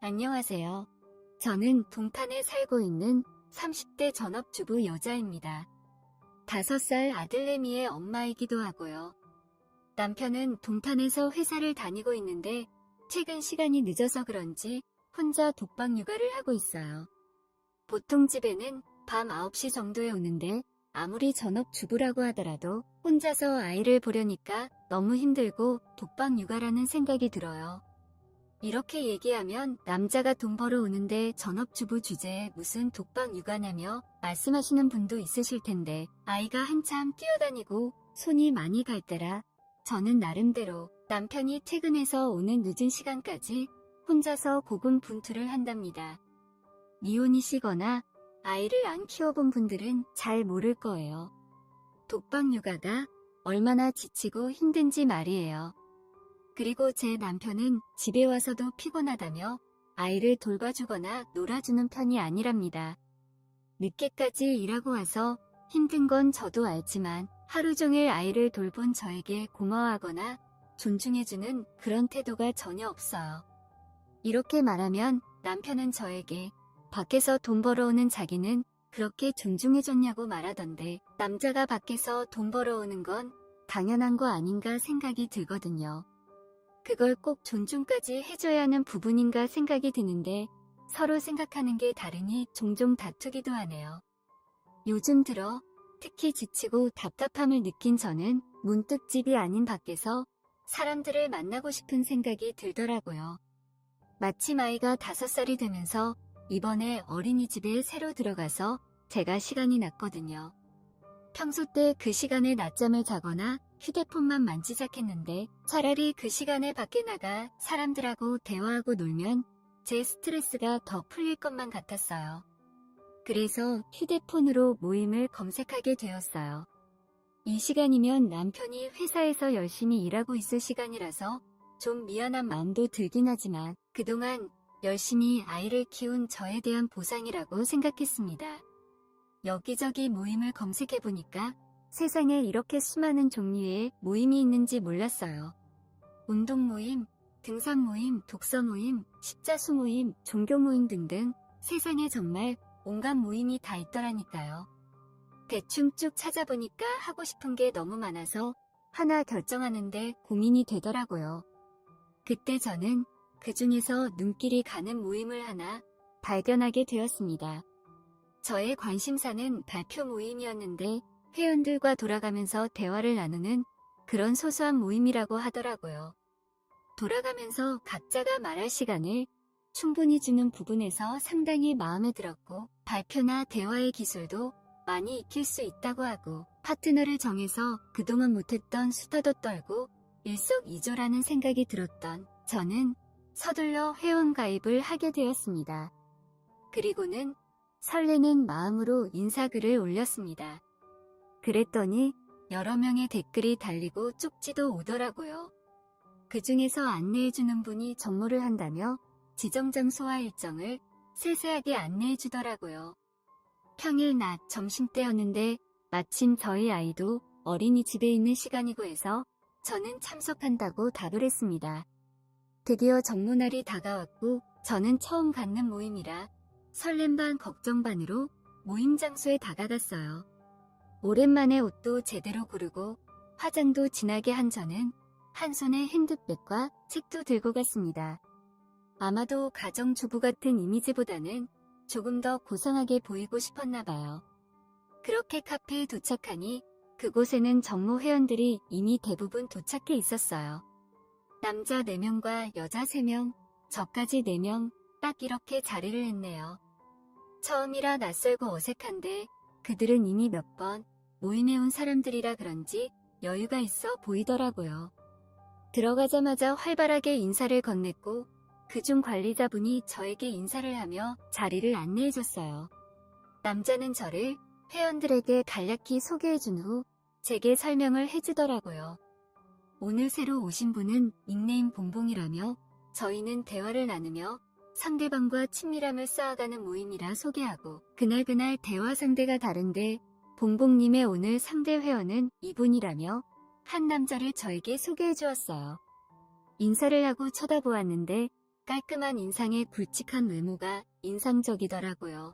안녕하세요. 저는 동탄에 살고 있는 30대 전업주부 여자입니다. 5살 아들내미의 엄마이기도 하고요. 남편은 동탄에서 회사를 다니고 있는데 최근 시간이 늦어서 그런지 혼자 독박 육아를 하고 있어요. 보통 집에는 밤 9시 정도에 오는데 아무리 전업주부라고 하더라도 혼자서 아이를 보려니까 너무 힘들고 독박 육아라는 생각이 들어요. 이렇게 얘기하면 남자가 돈 벌어 오는데 전업주부 주제에 무슨 독박 육아냐며 말씀하시는 분도 있으실 텐데 아이가 한참 뛰어다니고 손이 많이 갈 때라 저는 나름대로 남편이 퇴근해서 오는 늦은 시간까지 혼자서 고군분투를 한답니다. 미혼이시거나 아이를 안 키워본 분들은 잘 모를 거예요. 독박 육아가 얼마나 지치고 힘든지 말이에요. 그리고 제 남편은 집에 와서도 피곤하다며 아이를 돌봐주거나 놀아주는 편이 아니랍니다. 늦게까지 일하고 와서 힘든 건 저도 알지만 하루 종일 아이를 돌본 저에게 고마워하거나 존중해주는 그런 태도가 전혀 없어요. 이렇게 말하면 남편은 저에게 밖에서 돈 벌어오는 자기는 그렇게 존중해줬냐고 말하던데 남자가 밖에서 돈 벌어오는 건 당연한 거 아닌가 생각이 들거든요. 그걸 꼭 존중까지 해줘야 하는 부분인가 생각이 드는데 서로 생각하는 게 다르니 종종 다투기도 하네요. 요즘 들어 특히 지치고 답답함을 느낀 저는 문득 집이 아닌 밖에서 사람들을 만나고 싶은 생각이 들더라고요. 마침 아이가 5살이 되면서 이번에 어린이집에 새로 들어가서 제가 시간이 났거든요. 평소 때 그 시간에 낮잠을 자거나 휴대폰만 만지작했는데 차라리 그 시간에 밖에 나가 사람들하고 대화하고 놀면 제 스트레스가 더 풀릴 것만 같았어요. 그래서 휴대폰으로 모임을 검색하게 되었어요. 이 시간이면 남편이 회사에서 열심히 일하고 있을 시간이라서 좀 미안한 마음도 들긴 하지만 그동안 열심히 아이를 키운 저에 대한 보상이라고 생각했습니다. 여기저기 모임을 검색해보니까 세상에 이렇게 수많은 종류의 모임이 있는지 몰랐어요. 운동 모임, 등산 모임, 독서 모임, 십자수 모임, 종교 모임 등등 세상에 정말 온갖 모임이 다 있더라니까요. 대충 쭉 찾아보니까 하고 싶은 게 너무 많아서 하나 결정하는데 고민이 되더라고요. 그때 저는 그 중에서 눈길이 가는 모임을 하나 발견하게 되었습니다. 저의 관심사는 발표 모임이었는데 회원들과 돌아가면서 대화를 나누는 그런 소소한 모임이라고 하더라고요. 돌아가면서 각자가 말할 시간을 충분히 주는 부분에서 상당히 마음에 들었고 발표나 대화의 기술도 많이 익힐 수 있다고 하고 파트너를 정해서 그동안 못했던 수다도 떨고 일석이조라는 생각이 들었던 저는 서둘러 회원가입을 하게 되었습니다. 그리고는 설레는 마음으로 인사글을 올렸습니다. 그랬더니 여러 명의 댓글이 달리고 쪽지도 오더라고요. 그 중에서 안내해주는 분이 정모를 한다며 지정 장소와 일정을 세세하게 안내해주더라고요. 평일 낮 점심때였는데 마침 저희 아이도 어린이집에 있는 시간이고 해서 저는 참석한다고 답을 했습니다. 드디어 정모날이 다가왔고 저는 처음 갖는 모임이라 설렘 반 걱정 반으로 모임 장소에 다가갔어요. 오랜만에 옷도 제대로 고르고 화장도 진하게 한 저는 한 손에 핸드백과 책도 들고 갔습니다. 아마도 가정주부 같은 이미지보다는 조금 더 고상하게 보이고 싶었나 봐요. 그렇게 카페에 도착하니 그곳에는 정모 회원들이 이미 대부분 도착해 있었어요. 남자 4명과 여자 3명, 저까지 4명, 딱 이렇게 자리를 했네요. 처음이라 낯설고 어색한데 그들은 이미 몇 번 모임에 온 사람들이라 그런지 여유가 있어 보이더라고요. 들어가자마자 활발하게 인사를 건넸고 그중 관리자분이 저에게 인사를 하며 자리를 안내해줬어요. 남자는 저를 회원들에게 간략히 소개해준 후 제게 설명을 해주더라고요. 오늘 새로 오신 분은 닉네임 봉봉이라며 저희는 대화를 나누며 상대방과 친밀함을 쌓아가는 모임이라 소개하고 그날 대화 상대가 다른데 봉봉님의 오늘 상대 회원은 이분이라며 한 남자를 저에게 소개해 주었어요. 인사를 하고 쳐다보았는데 깔끔한 인상에 굵직한 외모가 인상적이더라고요.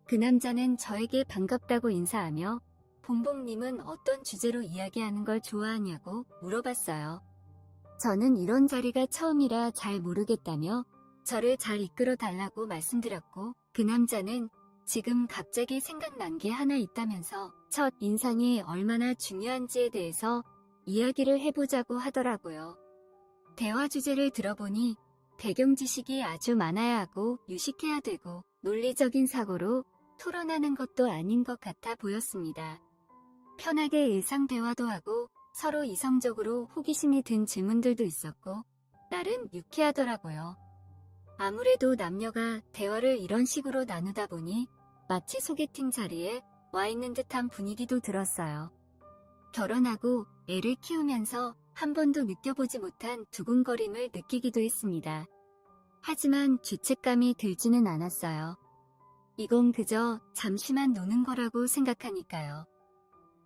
그 남자는 저에게 반갑다고 인사하며 봉봉님은 어떤 주제로 이야기하는 걸 좋아하냐고 물어봤어요. 저는 이런 자리가 처음이라 잘 모르겠다며 저를 잘 이끌어 달라고 말씀드렸고 그 남자는 지금 갑자기 생각난 게 하나 있다면서 첫 인상이 얼마나 중요한지에 대해서 이야기를 해보자고 하더라고요. 대화 주제를 들어보니 배경 지식이 아주 많아야 하고 유식해야 되고 논리적인 사고로 토론하는 것도 아닌 것 같아 보였습니다. 편하게 일상 대화도 하고 서로 이성적으로 호기심이 든 질문들도 있었고 나름 유쾌하더라고요. 아무래도 남녀가 대화를 이런 식으로 나누다 보니 마치 소개팅 자리에 와 있는 듯한 분위기도 들었어요. 결혼하고 애를 키우면서 한 번도 느껴보지 못한 두근거림을 느끼기도 했습니다. 하지만 죄책감이 들지는 않았어요. 이건 그저 잠시만 노는 거라고 생각하니까요.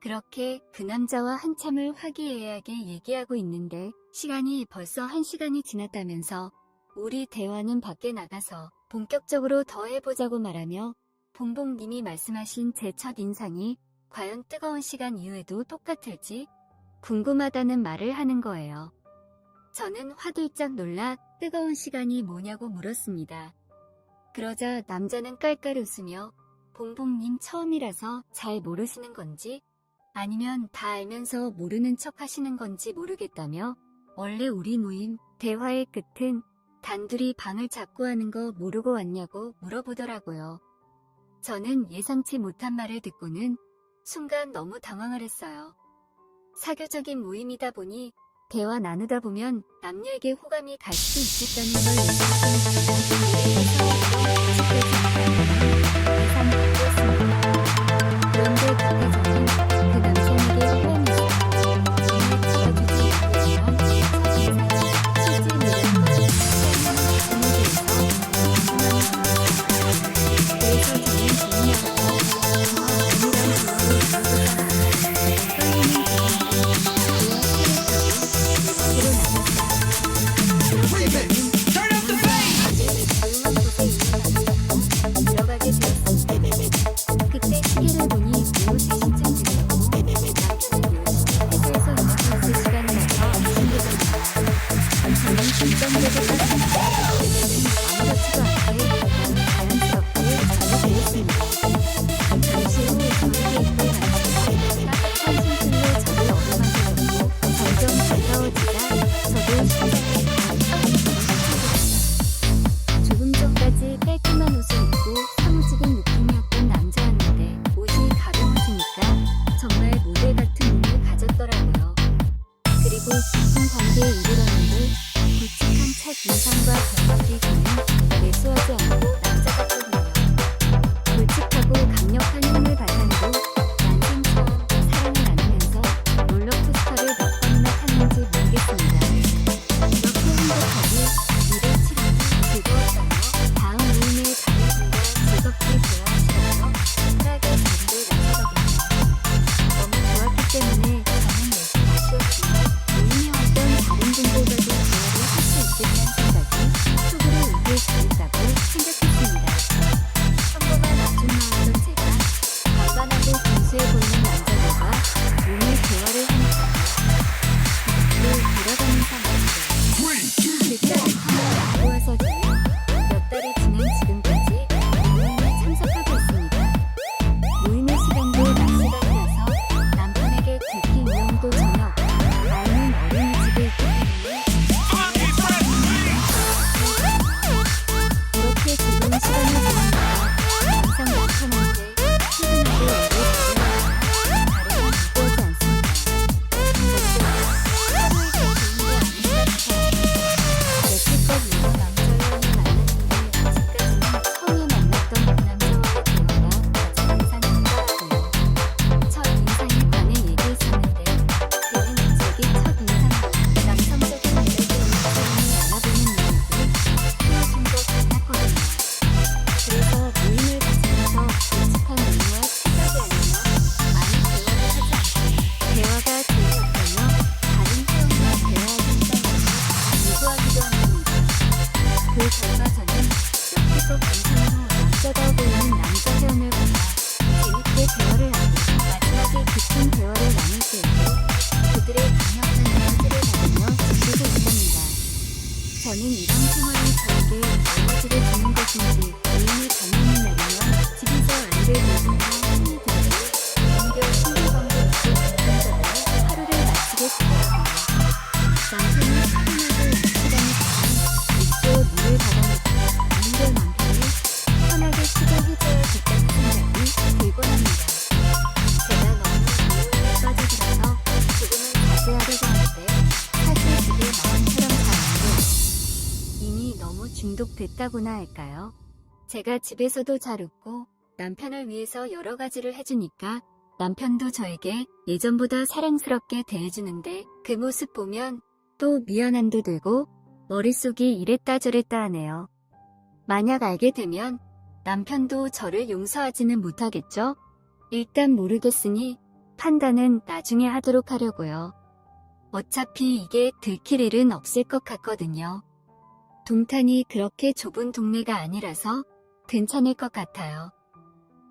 그렇게 그 남자와 한참을 화기애애하게 얘기하고 있는데 시간이 벌써 1시간이 지났다면서 우리 대화는 밖에 나가서 본격적으로 더 해보자고 말하며 봉봉님이 말씀하신 제 첫 인상이 과연 뜨거운 시간 이후에도 똑같을지 궁금하다는 말을 하는 거예요. 저는 화들짝 놀라 뜨거운 시간이 뭐냐고 물었습니다. 그러자 남자는 깔깔 웃으며 봉봉님 처음이라서 잘 모르시는 건지 아니면 다 알면서 모르는 척 하시는 건지 모르겠다며 원래 우리 모임 대화의 끝은 단둘이 방을 잡고 하는 거 모르고 왔냐고 물어보더라고요. 저는 예상치 못한 말을 듣고는 순간 너무 당황을 했어요. 사교적인 모임이다 보니 대화 나누다 보면 남녀에게 호감이 갈 수 있겠다는 걸 예상했습니다. 그런데 그때 저는 그 남성에게 호감이 있었고 정말 찍어주지 못했지만 실제 매력과 삶의 대해서 그래서 저는 고민하고 저와 은밀한 대화를 나누고 떨리는 기분으로 나눴어요. 것 감상으로 남자다워 보이는 남자 회원을 보며 재밌게 대화를 하고 마지막에 깊은 대화를 나눌 때에도 그들의 강력한 에너지를 받으며 지키고 있답니다. 저는 이런 생활이 저에게 에너지를 주는 것인지 의미 가능한 날이면 집에서 아이를 돌보며 힘이 들고 오히려 신경광도 없이 긍정적으로 하루를 마치게 되더라고요. 남편이 피곤하고 시간이 가면 육조에 물을 받아놓고 오히려 남편을 편하게 쉬게 해줘야겠다는 생각이 들곤 합니다. 제가 너무 노을에 빠져들어서 조금은 자제하려고 하는데 사실 그게 마음처럼 잘 안 돼요. 이미 너무 중독됐다고나 할까요? 제가 집에서도 잘 웃고 남편을 위해서 여러 가지를 해주니까 남편도 저에게 예전보다 사랑스럽게 대해주는데 그 모습 보면 또 미안함도 들고 머릿속이 이랬다 저랬다 하네요. 만약 알게 되면 남편도 저를 용서하지는 못하겠죠? 일단 모르겠으니 판단은 나중에 하도록 하려고요. 어차피 이게 들킬 일은 없을 것 같거든요. 동탄이 그렇게 좁은 동네가 아니라서 괜찮을 것 같아요.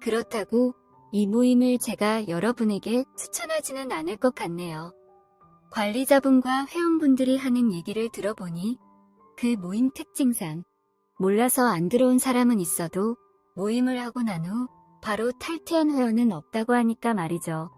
그렇다고 이 모임을 제가 여러분에게 추천하지는 않을 것 같네요. 관리자분과 회원분들이 하는 얘기를 들어보니 그 모임 특징상 몰라서 안 들어온 사람은 있어도 모임을 하고 난 후 바로 탈퇴한 회원은 없다고 하니까 말이죠.